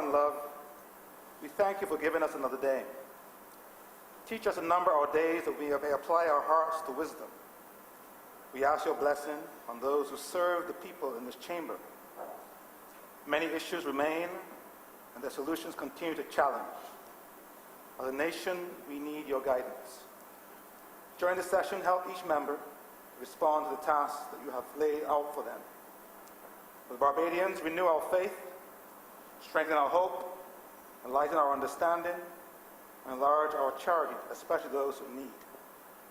and love, we thank you for giving us another day. Teach us to number our days that we may apply our hearts to wisdom. We ask your blessing on those who serve the people in this chamber. Many issues remain, and their solutions continue to challenge. As a nation, we need your guidance. During this session, help each member respond to the tasks that you have laid out for them. As Barbadians, renew our faith, strengthen our hope, enlighten our understanding, and enlarge our charity, especially those who need.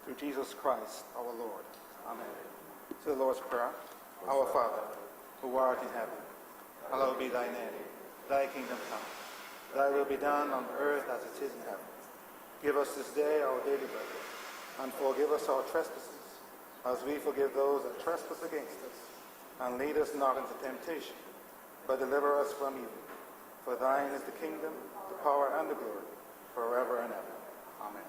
Through Jesus Christ, our Lord. Amen. To the Lord's Prayer. Our Father, who art in heaven, hallowed be thy name. Thy kingdom come. Thy will be done on earth as it is in heaven. Give us this day our daily bread, and forgive us our trespasses, as we forgive those that trespass against us. And lead us not into temptation, but deliver us from evil. For thine is the kingdom, the power, and the glory, forever and ever. Amen.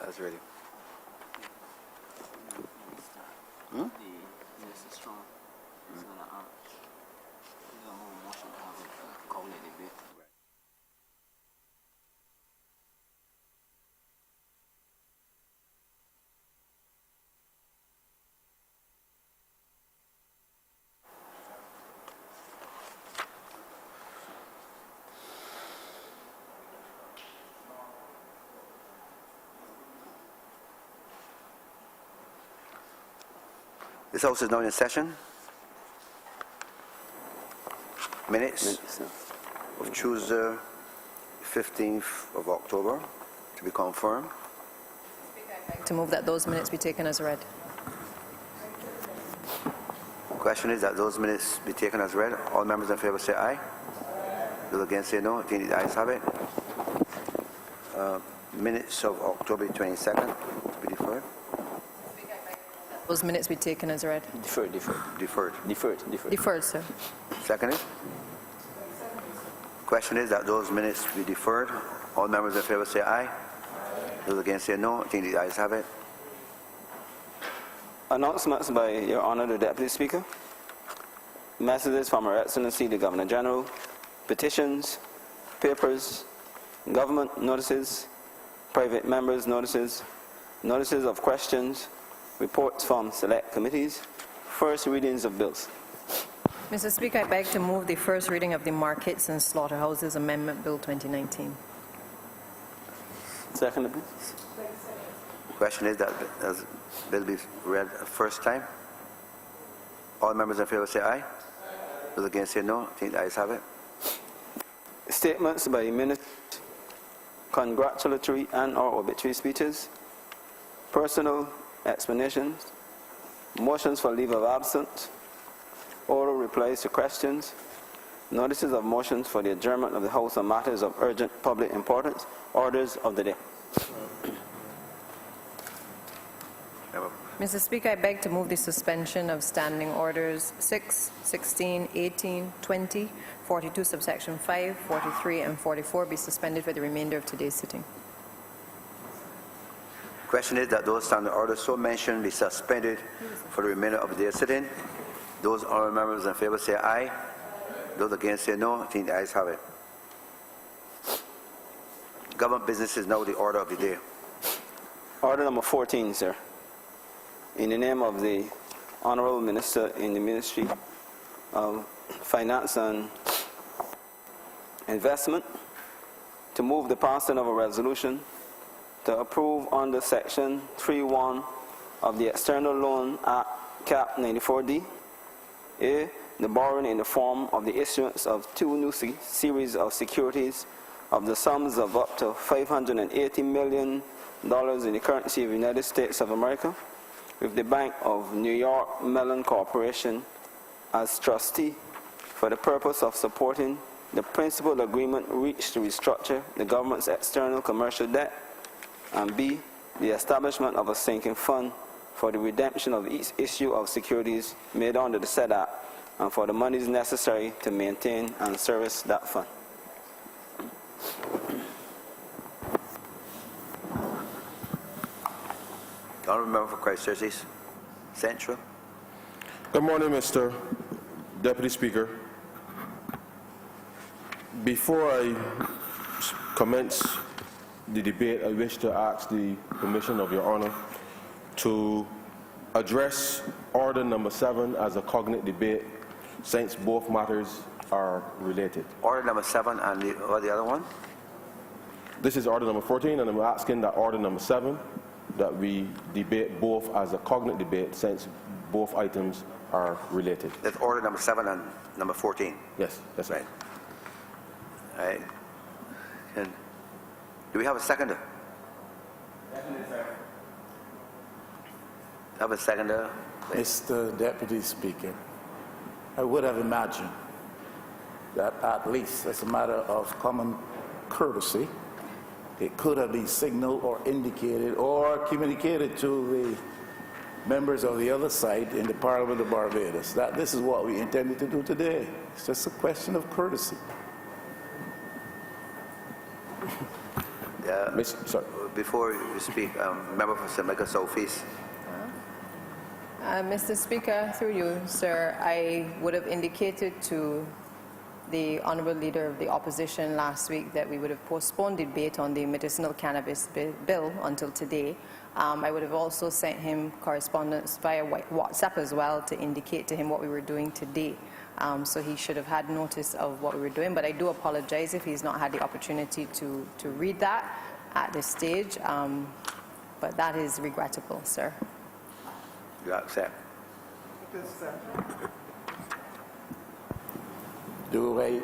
That's ready. The Mr. Strong is going to do a more motion to have a coordinated debate. This House is now in session. Minutes of Tuesday, 15th of October, to be confirmed. To move that those minutes be taken as read. Question is that those minutes be taken as read. All members in favor say aye. Those against say no. I think the ayes have it. Minutes of October 22nd to be deferred. Those minutes be taken as read. Deferred, sir. Seconded. Question is that those minutes be deferred. All members in favor say aye. Those against say no. I think the ayes have it. Announcements by Your Honor the Deputy Speaker. Messages from Her Excellency the Governor General. Petitions, papers, government notices, private members' notices, notices of questions, reports from select committees, first readings of bills. Mr. Speaker, I beg to move the first reading of the Markets and Slaughterhouses Amendment Bill 2019. Second, please. The question is that the bill be read first time. All members in favor say aye. Those against say no. I think the ayes have it. Statements by ministers, congratulatory and/or obituary speeches, personal explanations, motions for leave of absence, oral replies to questions, notices of motions for the adjournment of the House on matters of urgent public importance, orders of the day. Mr. Speaker, I beg to move the suspension of standing orders 6, 16, 18, 20, 42 subsection 5, 43, and 44 be suspended for the remainder of today's sitting. Question is that those standing orders so mentioned be suspended for the remainder of the day sitting. Those honourable members in favour say aye. Those against say no. I think the ayes have it. Government business is now the order of the day. Order number 14, sir. In the name of the Honourable Minister in the Ministry of Finance and Investment, to move the passing of a resolution to approve under Section 3.1 of the External Loan Act, Cap 94D, A, the borrowing in the form of the issuance of 2 new series of securities of the sums of up to $580 million in the currency of the United States of America, with the Bank of New York Mellon Corporation as trustee for the purpose of supporting the principal agreement reached to restructure the government's external commercial debt, and B, the establishment of a sinking fund for the redemption of each issue of securities made under the said act, and for the monies necessary to maintain and service that fund. The honourable member for Christchurch East Central. Good morning, Mr. Deputy Speaker. Before I commence the debate, I wish to ask the permission of Your Honour to address order number 7 as a cognate debate, since both matters are related. Order number 7 and the other one? This is order number 14, and I'm asking that order number 7, that we debate both as a cognate debate, since both items are related. That's order number 7 and number 14. Yes, that's right. All right. And do we have a seconder? Have a seconder? Mr. Deputy Speaker, I would have imagined that at least as a matter of common courtesy, it could have been signaled or indicated or communicated to the members of the other side in the Parliament of Barbados that this is what we intended to do today. It's just a question of courtesy. Before you speak, member for St. Michael South East. Mr. Speaker, through you, sir, I would have indicated to the Honourable Leader of the Opposition last week that we would have postponed debate on the medicinal cannabis bill until today. I would have also sent him correspondence via WhatsApp as well to indicate to him what we were doing today. So he should have had notice of what we were doing, but I do apologize if he's not had the opportunity to read that at this stage, but that is regrettable, sir. You accept? Do I,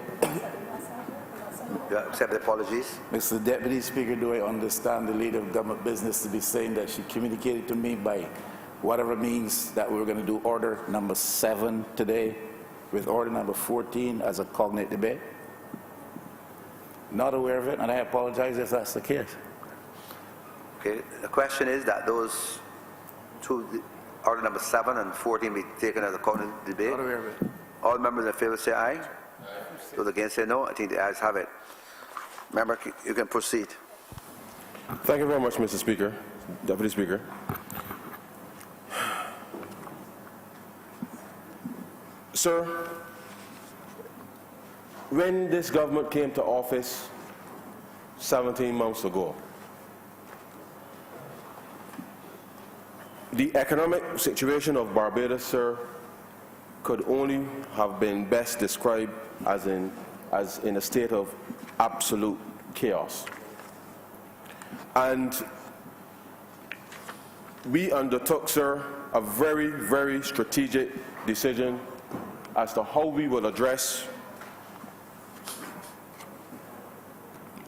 You accept the apologies? Mr. Deputy Speaker, do I understand the Leader of Government Business to be saying that she communicated to me by whatever means that we were going to do order number 7 today with order number 14 as a cognate debate? Not aware of it, and I apologize if that's the case. Okay. The question is that those two, order number 7 and 14, be taken as a cognate debate. Not aware of it. All members in favour say aye. Those against say no. I think the ayes have it. Member, you can proceed. Thank you very much, Mr. Speaker, Deputy Speaker. Sir, when this government came to office 17 months ago, the economic situation of Barbados, sir, could only have been best described as in a state of absolute chaos. And we undertook, sir, a very, very strategic decision as to how we will address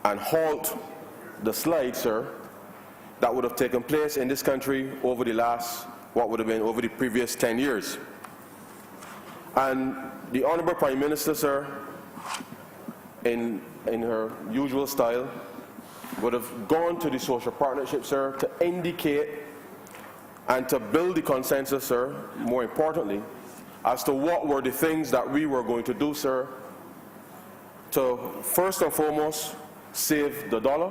and halt the slide, sir, that would have taken place in this country over the last, what would have been over the previous 10 years. And the Honourable Prime Minister, sir, in her usual style, would have gone to the social partnership, sir, to indicate and to build the consensus, sir, more importantly, as to what were the things that we were going to do, sir, to first and foremost save the dollar,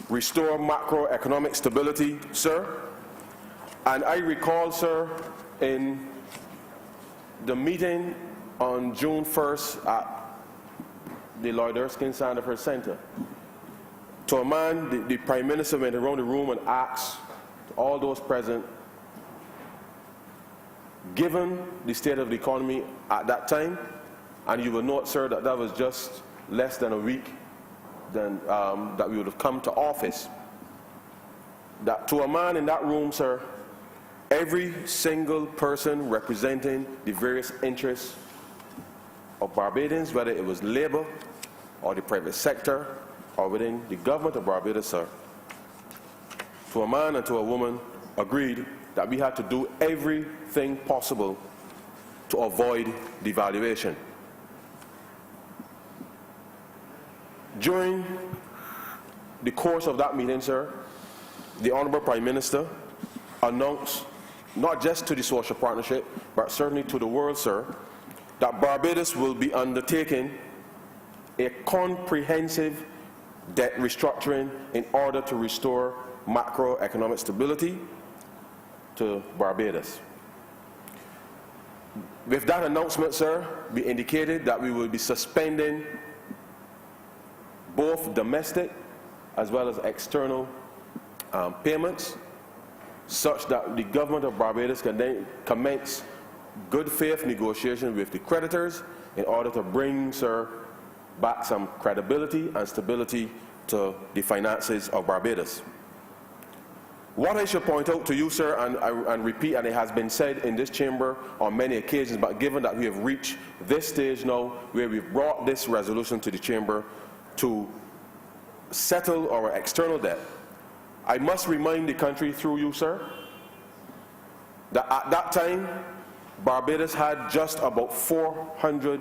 restore macroeconomic stability, sir. And I recall, sir, in the meeting on June 1st at the Lloyd Erskine Sandifer Center, to a man, the Prime Minister went around the room and asked all those present, given the state of the economy at that time, and you will note, sir, that that was just less than a week that we would have come to office, that to a man in that room, sir, every single person representing the various interests of Barbadians, whether it was labor or the private sector or within the government of Barbados, sir, to a man and to a woman, agreed that we had to do everything possible to avoid devaluation. During the course of that meeting, sir, the Honourable Prime Minister announced, not just to the social partnership, but certainly to the world, sir, that Barbados will be undertaking a comprehensive debt restructuring in order to restore macroeconomic stability to Barbados. With that announcement, sir, we indicated that we will be suspending both domestic as well as external payments, such that the government of Barbados can then commence good faith negotiations with the creditors in order to bring, sir, back some credibility and stability to the finances of Barbados. What I should point out to you, sir, and repeat, and it has been said in this chamber on many occasions, but given that we have reached this stage now where we've brought this resolution to the chamber to settle our external debt, I must remind the country through you, sir, that at that time, Barbados had just about $400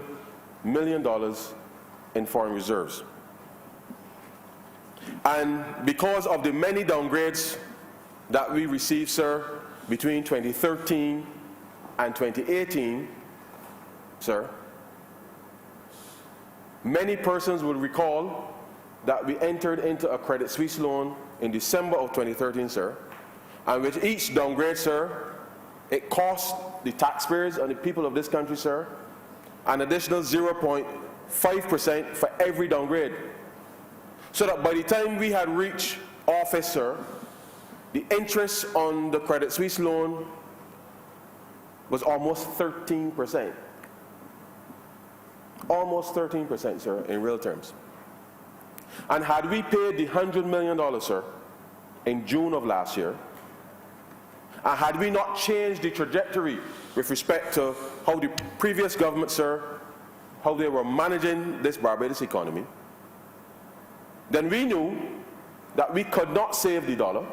million in foreign reserves. And because of the many downgrades that we received, sir, between 2013 and 2018, sir, many persons will recall that we entered into a Credit Suisse loan in December of 2013, sir, and with each downgrade, sir, it cost the taxpayers and the people of this country, sir, an additional 0.5% for every downgrade. So that by the time we had reached office, sir, the interest on the Credit Suisse loan was almost 13%. Almost 13%, sir, in real terms. And had we paid the $100 million, sir, in June of last year, and had we not changed the trajectory with respect to how the previous government, sir, how they were managing this Barbados economy, then we knew that we could not save the dollar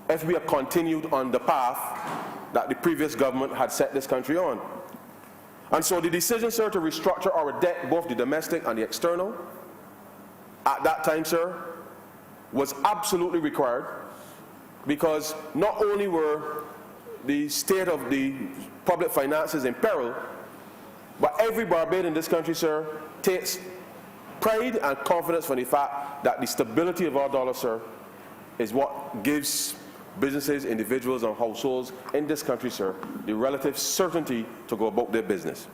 if we had continued on the path that the previous government had set this country on. And so the decision, sir, to restructure our debt, both the domestic and the external, at that time, sir, was absolutely required, because not only were the state of the public finances in peril, but every Barbadian in this country, sir, takes pride and confidence from the fact that the stability of our dollar, sir, is what gives businesses, individuals, and households in this country, sir, the relative certainty to go about their business.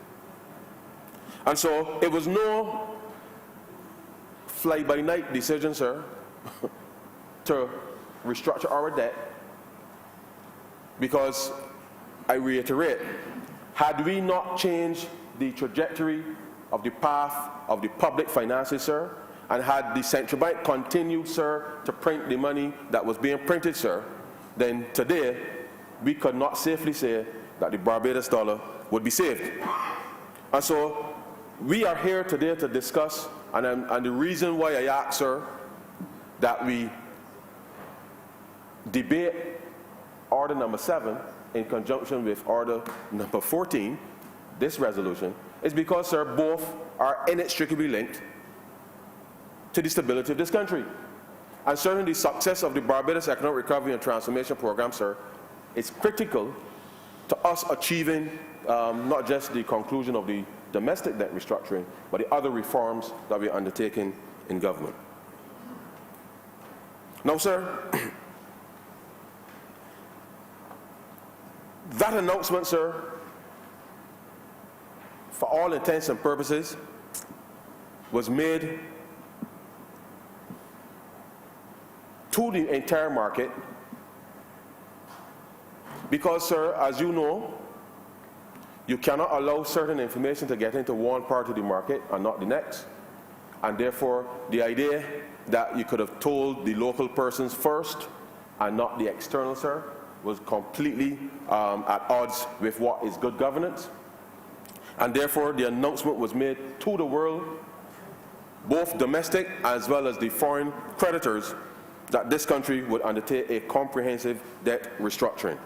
And so it was no fly-by-night decision, sir, to restructure our debt, because, I reiterate, had we not changed the trajectory of the path of the public finances, sir, and had the central bank continued, sir, to print the money that was being printed, sir, then today we could not safely say that the Barbados dollar would be saved. And so we are here today to discuss, and the reason why I ask, sir, that we debate order number 7 in conjunction with order number 14, this resolution, is because, sir, both are inextricably linked to the stability of this country. And certainly the success of the Barbados Economic Recovery and Transformation Program, sir, is critical to us achieving not just the conclusion of the domestic debt restructuring, but the other reforms that we are undertaking in government. Now, sir, that announcement, sir, for all intents and purposes, was made to the entire market because, sir, as you know, you cannot allow certain information to get into one part of the market and not the next. And therefore, the idea that you could have told the local persons first and not the external, sir, was completely at odds with what is good governance. And therefore, the announcement was made to the world, both domestic as well as the foreign creditors, that this country would undertake a comprehensive debt restructuring.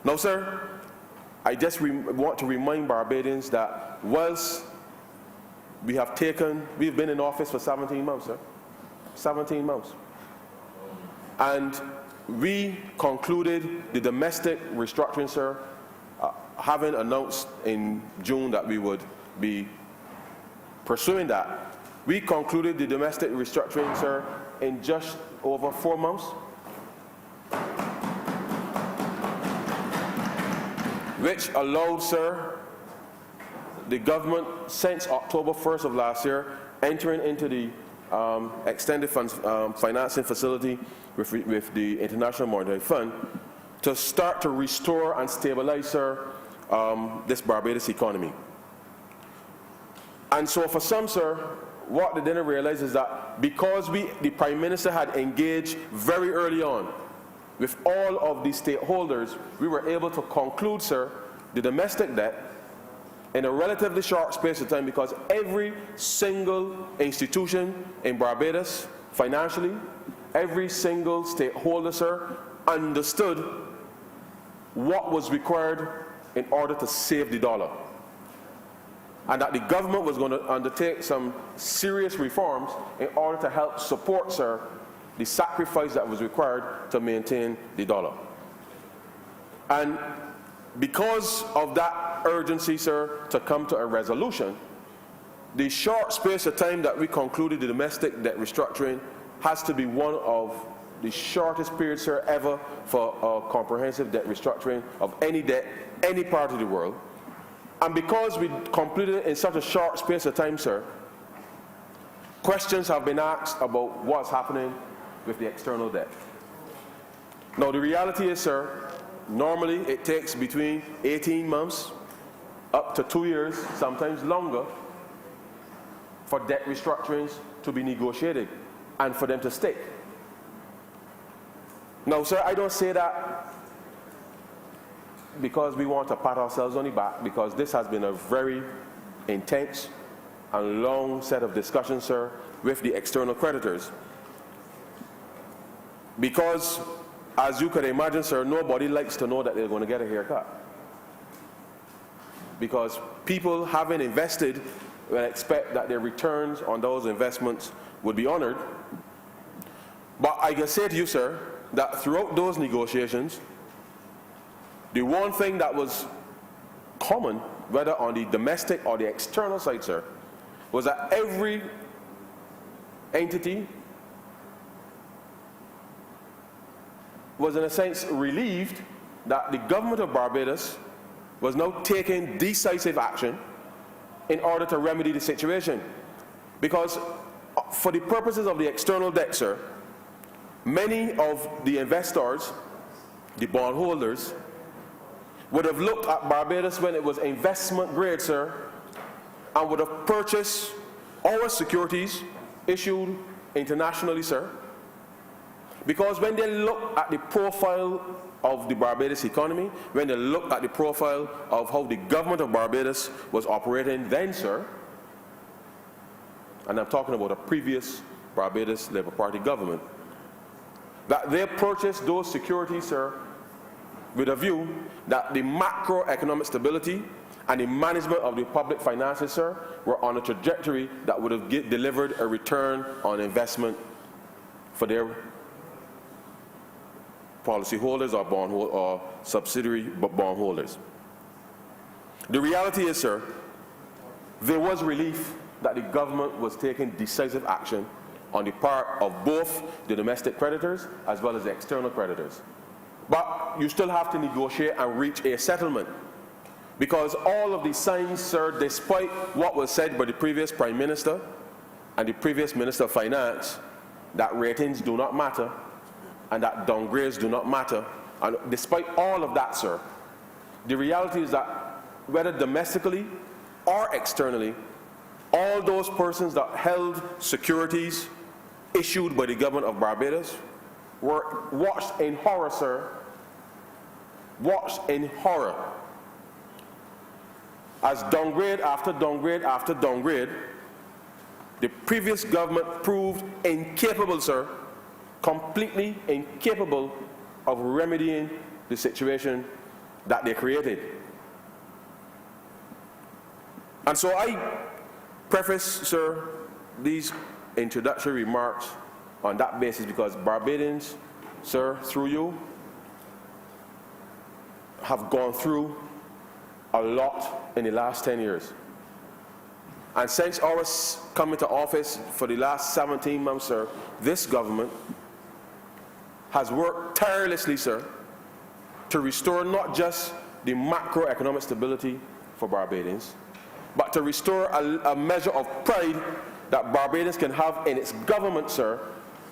Now, sir, I just want to remind Barbadians that whilst we've been in office for 17 months, sir. 17 months. And we concluded the domestic restructuring, sir, having announced in June that we would be pursuing that. We concluded the domestic restructuring, sir, in just over 4 months. Which allowed, sir, the government, since October 1st of last year, entering into the extended funds, financing facility with the International Monetary Fund to start to restore and stabilize, sir, this Barbados economy. And so for some, sir, what they didn't realize is that because the Prime Minister had engaged very early on with all of the stakeholders, we were able to conclude, sir, the domestic debt in a relatively short space of time, because every single institution in Barbados, financially, every single stakeholder, sir, understood what was required in order to save the dollar. And that the government was going to undertake some serious reforms in order to help support, sir, the sacrifice that was required to maintain the dollar. And because of that urgency, sir, to come to a resolution, the short space of time that we concluded the domestic debt restructuring has to be one of the shortest periods, sir, ever for a comprehensive debt restructuring of any debt, any part of the world. And because we completed it in such a short space of time, sir, questions have been asked about what's happening with the external debt. Now, the reality is, sir, normally it takes between 18 months up to 2 years, sometimes longer, for debt restructurings to be negotiated and for them to stick. Now, sir, I don't say that because we want to pat ourselves on the back, because this has been a very intense and long set of discussions, sir, with the external creditors. Because, as you could imagine, sir, nobody likes to know that they're going to get a haircut. Because people having invested will expect that their returns on those investments would be honored. But I can say to you, sir, that throughout those negotiations, the one thing that was common, whether on the domestic or the external side, sir, was that every entity was in a sense relieved that the government of Barbados was now taking decisive action in order to remedy the situation. Because for the purposes of the external debt, sir, many of the investors, the bondholders, would have looked at Barbados when it was investment grade, sir, and would have purchased our securities issued internationally, sir. Because when they look at the profile of the Barbados economy, when they look at the profile of how the government of Barbados was operating then, sir, and I'm talking about a previous Barbados Labour Party government, that they purchased those securities, sir, with a view that the macroeconomic stability and the management of the public finances, sir, were on a trajectory that would have delivered a return on investment for their policyholders or or subsidiary bondholders. The reality is, sir, there was relief that the government was taking decisive action on the part of both the domestic creditors as well as the external creditors. But you still have to negotiate and reach a settlement, because all of the signs, sir, despite what was said by the previous Prime Minister and the previous Minister of Finance, that ratings do not matter and that downgrades do not matter, and despite all of that, sir, the reality is that whether domestically or externally, all those persons that held securities issued by the government of Barbados were watched in horror, sir, watched in horror, as downgrade after downgrade after downgrade, the previous government proved incapable, sir, completely incapable of remedying the situation that they created. And so I preface, sir, these introductory remarks on that basis, because Barbadians, sir, through you, have gone through a lot in the last 10 years. And since our coming to office for the last 17 months, sir, this government has worked tirelessly, sir, to restore not just the macroeconomic stability for Barbadians, but to restore a measure of pride that Barbadians can have in its government, sir,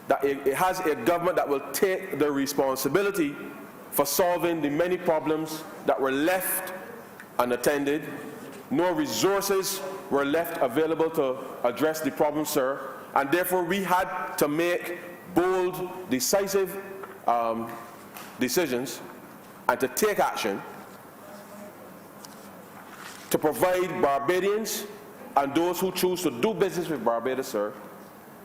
that it has a government that will take the responsibility for solving the many problems that were left unattended. No resources were left available to address the problem, sir, and therefore we had to make bold, decisive decisions and to take action to provide Barbadians and those who choose to do business with Barbados, sir,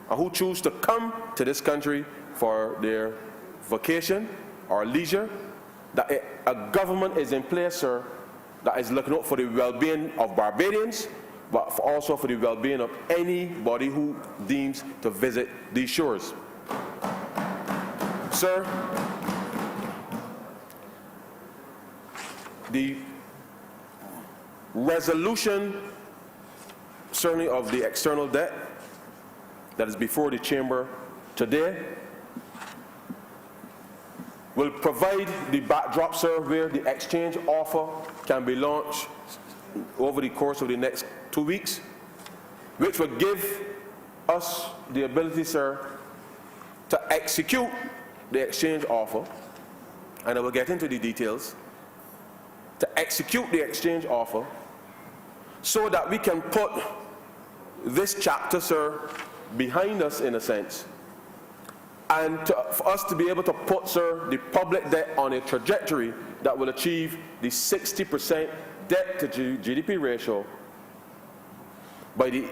and who choose to come to this country for their vacation or leisure, that a government is in place, sir, that is looking out for the well-being of Barbadians, but also for the well-being of anybody who deems to visit these shores. Sir, the resolution, certainly of the external debt that is before the chamber today, will provide the backdrop, sir, where the exchange offer can be launched over the course of the next 2 weeks, which will give us the ability, sir, to execute the exchange offer, and I will get into the details, to execute the exchange offer so that we can put this chapter, sir, behind us in a sense, and for us to be able to put, sir, the public debt on a trajectory that will achieve the 60% debt to GDP ratio by the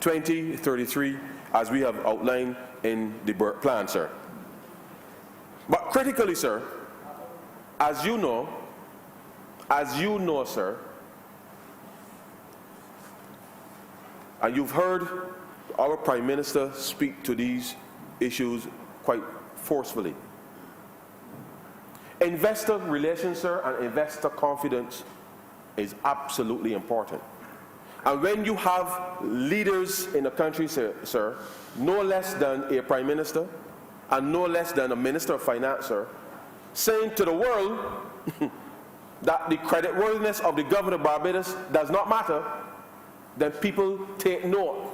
2033, as we have outlined in the Burke Plan, sir. But critically, sir, as you know, sir, and you've heard our Prime Minister speak to these issues quite forcefully. Investor relations, sir, and investor confidence is absolutely important. And when you have leaders in the country, sir, no less than a Prime Minister and no less than a Minister of Finance, sir, saying to the world that the creditworthiness of the government of Barbados does not matter, then people take note.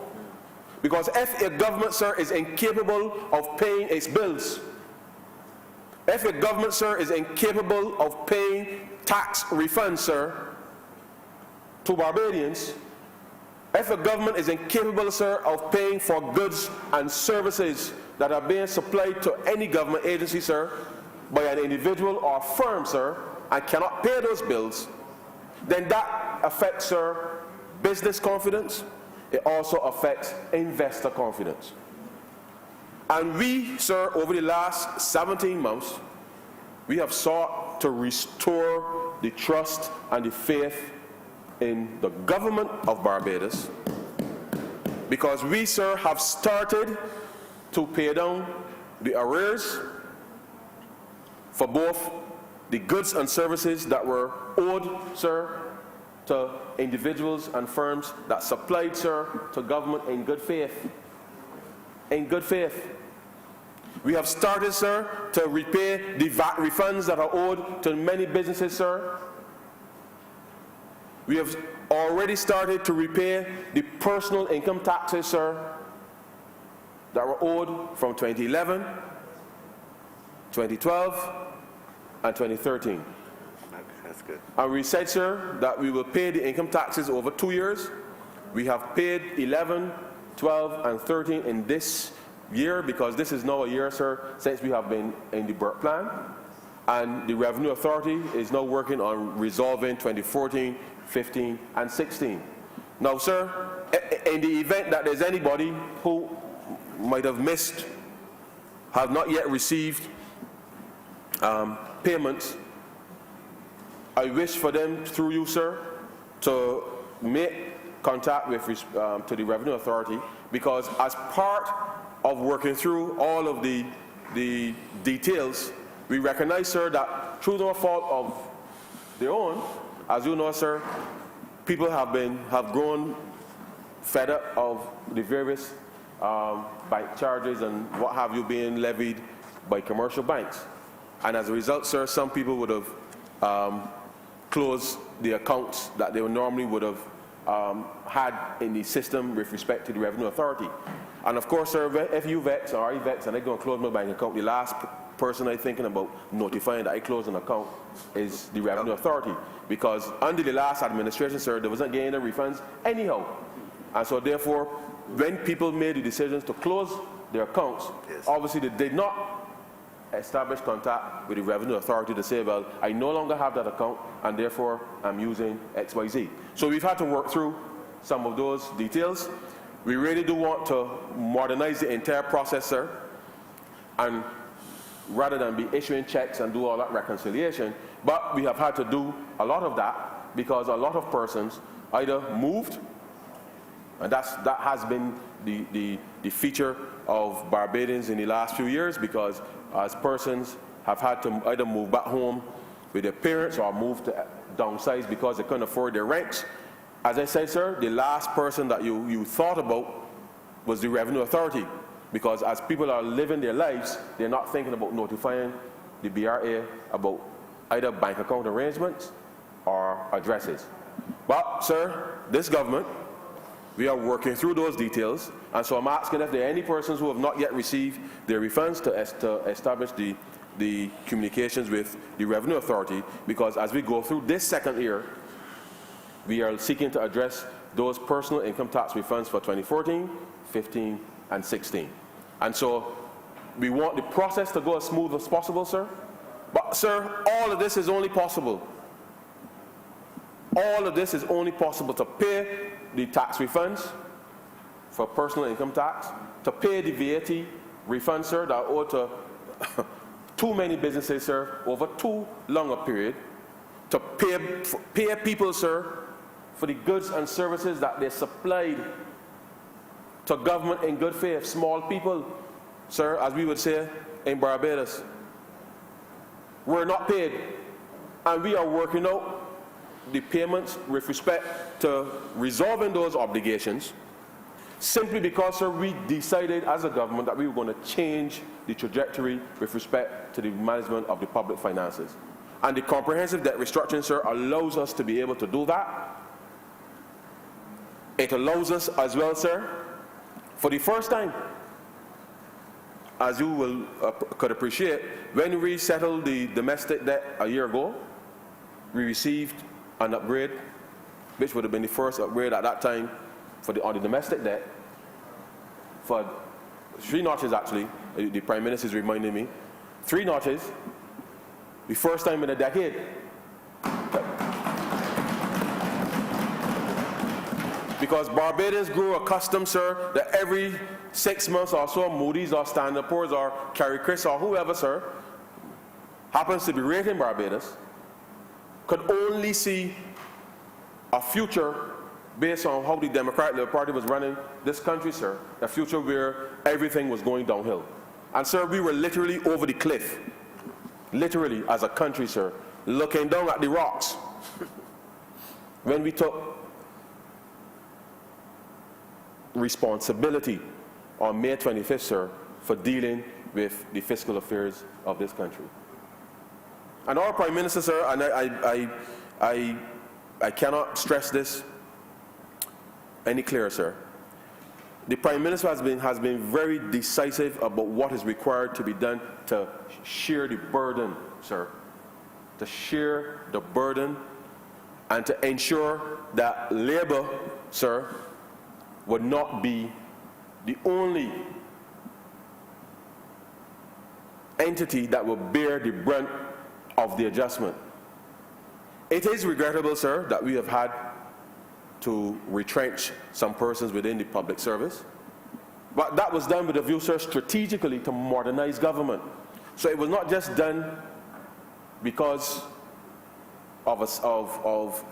Because if a government, sir, is incapable of paying its bills, if a government, sir, is incapable of paying tax refunds, sir, to Barbadians, if a government is incapable, sir, of paying for goods and services that are being supplied to any government agency, sir, by an individual or firm, sir, and cannot pay those bills, then that affects, sir, business confidence. It also affects investor confidence. And we, sir, over the last 17 months, we have sought to restore the trust and the faith in the government of Barbados, because we, sir, have started to pay down the arrears for both the goods and services that were owed, sir, to individuals and firms that supplied, sir, to government in good faith. In good faith. We have started, sir, to repay the VAT refunds that are owed to many businesses, sir. We have already started to repay the personal income taxes, sir, that were owed from 2011, 2012, and 2013. That's good. And we said, sir, that we will pay the income taxes over 2 years. We have paid 11, 12, and 13 in this year, because this is now a year, sir, since we have been in the Burke plan. And the Revenue Authority is now working on resolving 2014, 15, and 16. Now, sir, in the event that there's anybody who might have missed, have not yet received payments, I wish for them, through you, sir, to make contact with to the Revenue Authority, because as part of working through all of the details, we recognize, sir, that through no fault of their own, as you know, sir, people have grown fed up of the various bank charges and what have you being levied by commercial banks. And as a result, sir, some people would have closed the accounts that they normally would have had in the system with respect to the Revenue Authority. And of course, sir, if you vets or I vets and they're going to close my bank account, the last person I'm thinking about notifying that I close an account is the Revenue Authority. Because under the last administration, sir, there wasn't getting any refunds anyhow. And so therefore, when people made the decisions to close their accounts, yes, obviously they did not establish contact with the Revenue Authority to say, well, I no longer have that account and therefore I'm using XYZ. So we've had to work through some of those details. We really do want to modernize the entire process, sir, and rather than be issuing checks and do all that reconciliation, but we have had to do a lot of that because a lot of persons either moved, and that has been the feature of Barbadians in the last few years, because as persons have had to either move back home with their parents or move to downsize because they couldn't afford their rents. As I said, sir, the last person that you thought about was the Revenue Authority, because as people are living their lives, they're not thinking about notifying the BRA about either bank account arrangements or addresses. But, sir, this government, we are working through those details, and so I'm asking if there are any persons who have not yet received their refunds to establish the communications with the Revenue Authority, because as we go through this second year, we are seeking to address those personal income tax refunds for 2014, 15, and 16. And so we want the process to go as smooth as possible, sir. But, sir, all of this is only possible. All of this is only possible to pay the tax refunds for personal income tax, to pay the VAT refunds, sir, that are owed to too many businesses, sir, over too long a period, to pay people, sir, for the goods and services that they supplied to government in good faith. Small people, sir, as we would say in Barbados, were not paid, and we are working out the payments with respect to resolving those obligations, simply because, sir, we decided as a government that we were going to change the trajectory with respect to the management of the public finances. And the comprehensive debt restructuring, sir, allows us to be able to do that. It allows us as well, sir, for the first time, as you will could appreciate, when we settled the domestic debt a year ago, we received an upgrade, which would have been the first upgrade at that time on the domestic debt, for 3 notches actually. The Prime Minister is reminding me, 3 notches, the first time in a decade. Because Barbadians grew accustomed, sir, that every 6 months or so, Moody's or Standard & Poor's or Carrie Chris or whoever, sir, happens to be rating Barbados, could only see a future based on how the Democratic Party was running this country, sir, a future where everything was going downhill. And sir, we were literally over the cliff, literally as a country, sir, looking down at the rocks when we took responsibility on May 25th, sir, for dealing with the fiscal affairs of this country. And our Prime Minister, sir, and I cannot stress this any clearer, sir. The Prime Minister has been very decisive about what is required to be done to share the burden, sir. To share the burden and to ensure that Labour, sir, would not be the only entity that will bear the brunt of the adjustment. It is regrettable, sir, that we have had to retrench some persons within the public service. But that was done with a view, sir, strategically to modernize government. So it was not just done because of